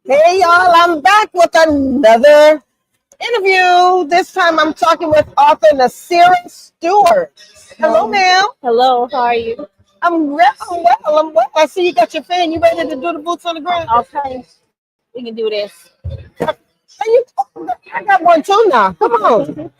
Hey y'all, I'm back with another interview. This time I'm talking with author Naseera Stewart. Hello, Hello. ma'am. Hello, how are you? I'm well. I see you got your fan. You ready to do the boots on the ground? Okay, we can do this. Hey, you, I got one too now. Come on.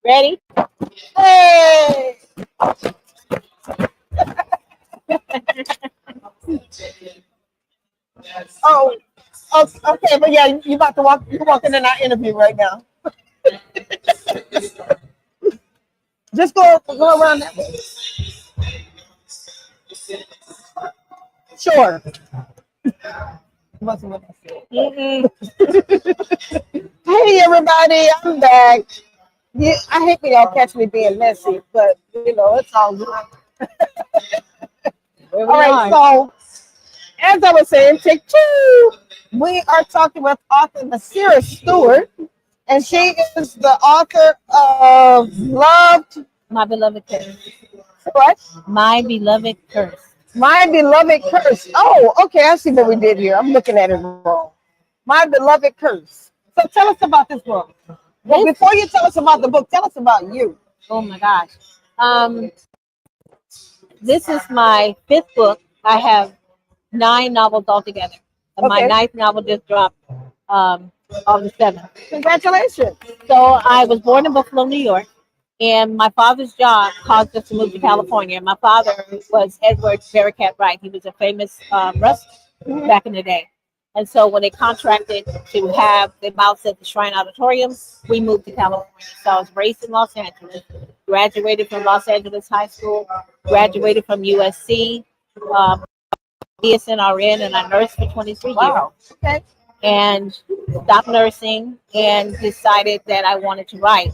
Ready? Hey. Oh, okay, but yeah, you about to walk. You're walking in our interview right now. Just go around that way. Sure. Wasn't what I said. Mm-mm. Hey everybody, I'm back. Yeah, I hate when y'all catch me being messy, but it's all good. Where All we right, are. so as I was saying, take two. We are talking with author Naseera Stewart, and she is the author of Loved My beloved curse. What? My beloved curse. My Beloved Curse. Oh, okay, I see what we did here. I'm looking at it wrong. My Beloved Curse. So tell us about this book. Well, This, before you tell us about the book, tell us about you. oh my gosh. Um, this is my fifth book. I have 9 novels altogether. And my Okay. ninth novel just dropped on the 7th. Congratulations. So I was born in Buffalo, New York, and my father's job caused us to move to California. My father was Edward Bearcat Wright. He was a famous wrestler back in the day. And so when they contracted to have the bouts at the Shrine Auditorium, we moved to California. So I was raised in Los Angeles, graduated from Los Angeles High School, graduated from USC, um, BSNRN, and I nursed for 23 years Wow. Okay. and stopped nursing and decided that I wanted to write.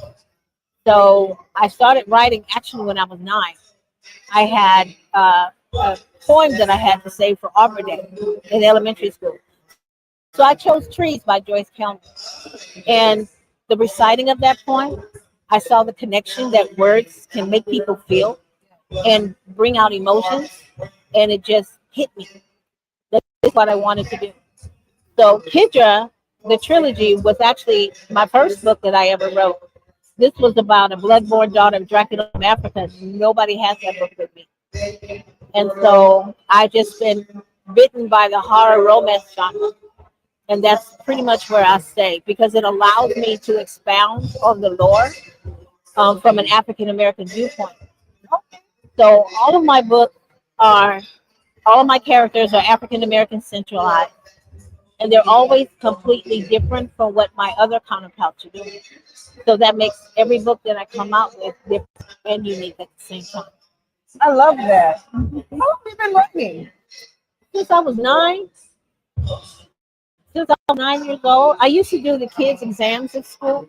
So I started writing actually when I was 9. I had a poem that I had to say for Arbor Day in elementary school. So I chose Trees by Joyce Kelman. And the reciting of that poem, I saw the connection that words can make people feel and bring out emotions. And it just hit me. That is what I wanted to do. So Kidra, the trilogy, was actually my first book that I ever wrote. This was about a bloodborne daughter of Dracula from Africa. Nobody has that book with me. And so I just been bitten by the horror romance genre. And that's pretty much where I stay because it allows me to expound on the lore from an African American viewpoint. So are, all of my characters are African American centralized, and they're always completely different from what my other counterparts are doing. So that makes every book that I come out with different and unique at the same time. I love that. How long have you been writing? Since I was 9, since I was 9 years old, I used to do the kids' exams at school.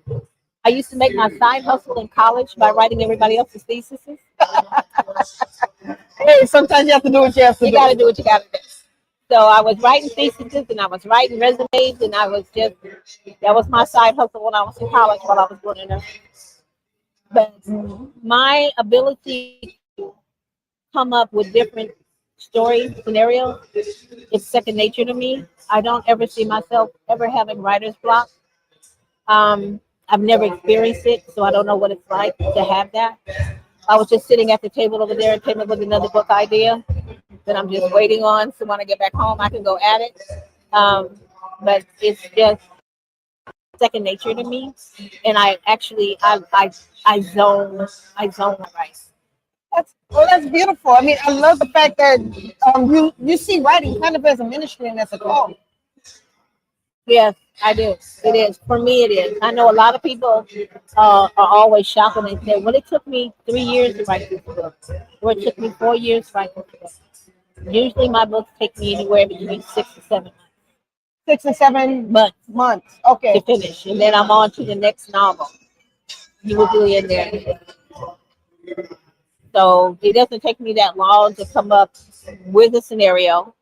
I used to make my side hustle in college by writing everybody else's theses. Hey, sometimes you have to do what you have to You do. got to do what you got to do. So I was writing theses and I was writing resumes and I was just, that was my side hustle when I was in college while I was doing it. But my ability to come up with different story scenarios is second nature to me. I don't ever see myself ever having writer's block. I've never experienced it, so I don't know what it's like to have that. I was just sitting at the table over there and came up with another book idea that I'm just waiting on. So when I get back home, I can go at it. Um, but it's just second nature to me, and I actually I zone when I write. That's beautiful. I mean, I love the fact that you see writing kind of as a ministry and as a call. Yes, I do. It is. For me, it is. I know a lot of people are always shocked when they say, well, it took me 3 years to write this book, or it took me 4 years to write this book. Usually my books take me anywhere between 6 to 7 months 6 and 7 months months. to Okay. finish. And then I'm on to the next novel, usually in there. So it doesn't take me that long to come up with a scenario.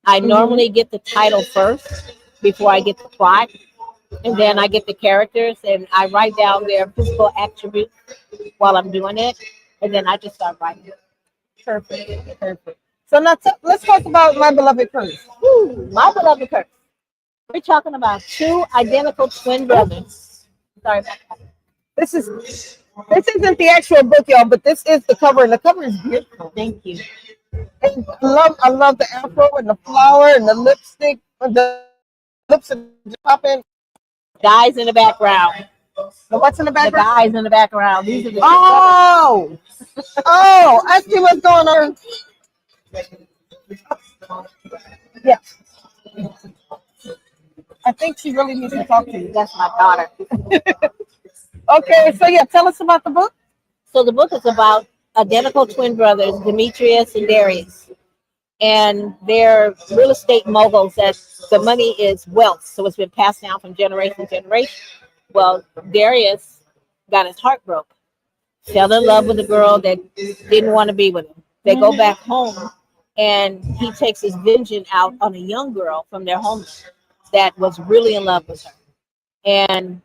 I Hmm. normally get the title first before I get the plot. And then I get the characters and I write down their physical attributes while I'm doing it. And then I just start writing. Perfect. Perfect. So now let's talk about my beloved Prince. Woo, my beloved Kirk. We're talking about two identical twin brothers. Sorry about that. This isn't the actual book, y'all, but this is the cover, and the cover is beautiful. Thank you. And I love the afro and the flower and the lipstick, the lips are popping. Guys in the background. The what's in the The background? guys in the background. These are the two brothers. Oh, oh, I see what's going on. Yeah, I think she really needs to talk to you. That's my daughter. Okay, so yeah, tell us about the book. So the book is about identical twin brothers, Demetrius and Darius. And they're real estate moguls that the money is wealth. So it's been passed down from generation to generation. Well, Darius got his heart broke, fell in love with a girl that didn't want to be with him. They go back home and he takes his vengeance out on a young girl from their home that was really in love with her and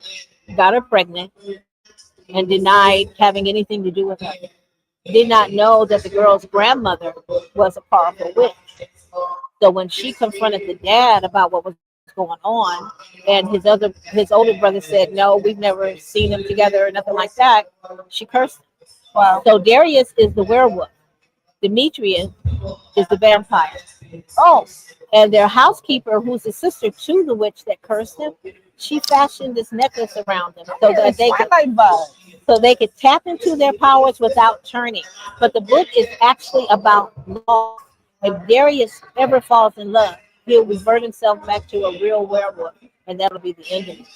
got her pregnant and denied having anything to do with her. Did not know that the girl's grandmother was a powerful witch. So when she confronted the dad about what was going on, and his older brother said, "No, we've never seen them together or nothing like that," she cursed him. Wow. So Darius is the werewolf. Demetrius is the vampire. Oh, And their housekeeper, who's the sister to the witch that cursed him, she fashioned this necklace around them so that they could Twilight vibe. tap into their powers without turning. But the book is actually about love. If Darius ever falls in love, he'll revert himself back to a real werewolf, and that'll be the end of it.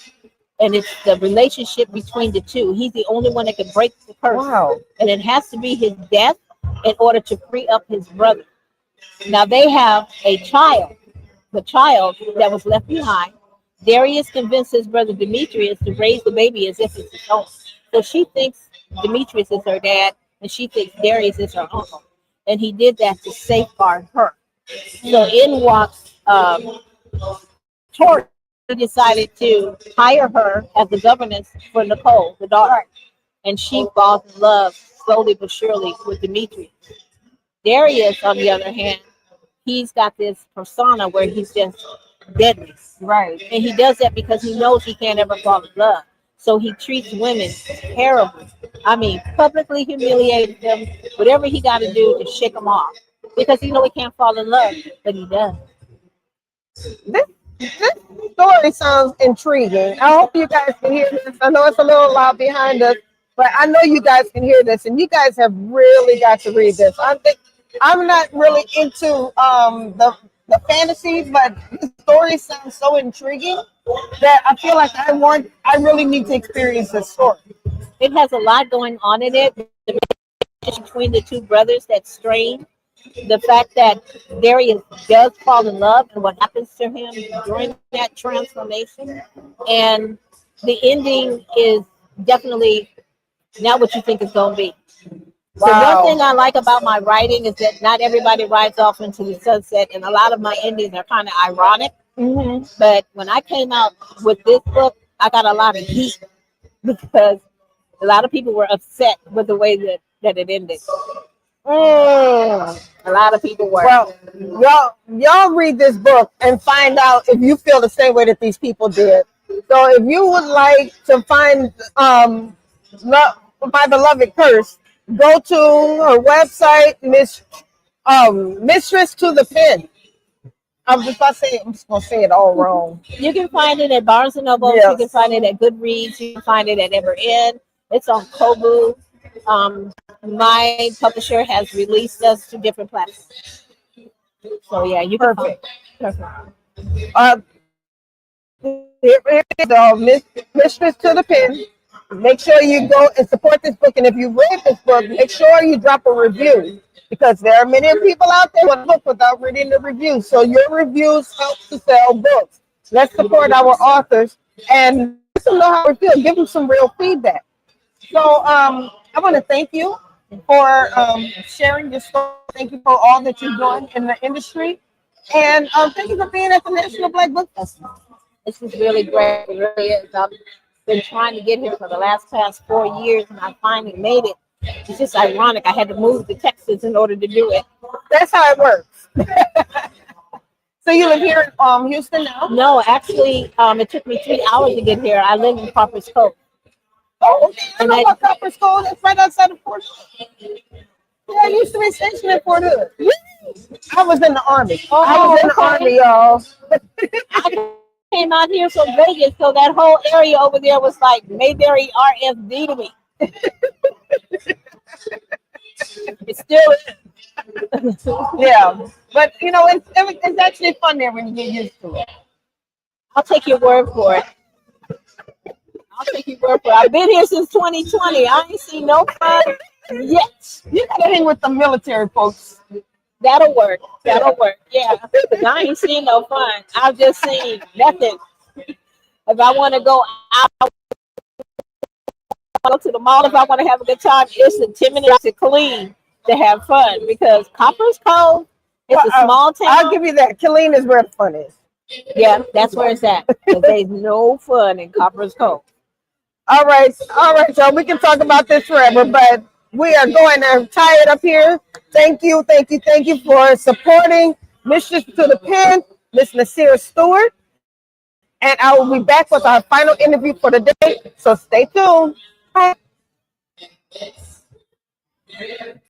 And it's the relationship between the two. He's the only one that can break the curse, Wow. and it has to be his death in order to free up his brother. Now they have a child, the child that was left behind. Darius convinced his brother Demetrius to raise the baby as if it's his own. So she thinks Demetrius is her dad, and she thinks Darius is her uncle. And he did that to safeguard her. So in walks Tori. He decided to hire her as the governess for Nicole, the daughter. And she falls in love slowly but surely with Demetrius. Darius, on the other hand, he's got this persona where he's just deadly. Right. And he does that because he knows he can't ever fall in love. So he treats women terribly. I mean, publicly humiliated them, whatever he got to do to shake them off. Because he know he can't fall in love, but he does. This story sounds intriguing. I hope you guys can hear this. I know it's a little loud behind us, but I know you guys can hear this, and you guys have really got to read this. I'm not really into the fantasy, but the story sounds so intriguing that I feel like I really need to experience this story. It has a lot going on in it. The relationship between the two brothers that's strained. The fact that Darius does fall in love and what happens to him during that transformation. And the ending is definitely not what you think it's going to be. So one thing Wow. I like about my writing is that not everybody rides off into the sunset, and a lot of my endings are kind of ironic. Hmm. But when I came out with this book, I got a lot of heat because a lot of people were upset with the way that it ended. Mm. A lot of people were. Well, y'all read this book and find out if you feel the same way that these people did. So if you would like to find my beloved curse, go to her website, Mistress to the Pen. I'm just gonna say it all wrong. You can find it at Barnes and Noble. You can Yes. find it at Goodreads. You can find it at Everend. It's on Kobo. My publisher has released us to different platforms. So yeah, you can find Perfect. perfect. Uh, here is Mistress to the Pen. Make sure you go and support this book. And if you read this book, make sure you drop a review because there are many people out there who look without reading the reviews. So your reviews help to sell books. Let's support our authors and let them know how we feel. Give them some real feedback. So I want to thank you for sharing your story. Thank you for all that you're doing in the industry. And thank you for being at the National Black Book Festival. This is really great. It really is. I've been trying to get here for the past 4 years, and I finally made it. It's just ironic. I had to move to Texas in order to do it. That's how it works. So you live here in Houston now? No, actually, it took me 3 hours to get here. I live in Copper's Cove, Oh, okay. I and know I about Copper Skull. That's right outside of Fort Hood. Yeah, I used to be stationed in Fort Hood. I was in the army. I was in the army, y'all. I came out here from Vegas, so that whole area over there was like Mayberry RFD to me. It still is. Yeah, but you know, it's actually fun there when you get used to it. I'll take your word for it. I'll take your word for it. I've been here since 2020. I ain't seen no fun yet. You gotta hang with the military folks. That'll work. That'll work. Yeah. Because I ain't seen no fun. I've just seen nothing. If I want to go out, go to the mall, if I want to have a good time, it's intimidating to clean to have fun because Copper's Cove, it's a small town. I'll give you that. Killeen is where the fun is. Yeah, that's where it's at. Because there's no fun in Copper's Cove. All right, y'all. We can talk about this forever, but we are going to tie it up here. Thank you for supporting Mistress to the Pen, Miss Naseera Stewart. And I will be back with our final interview for the day. So stay tuned. Bye.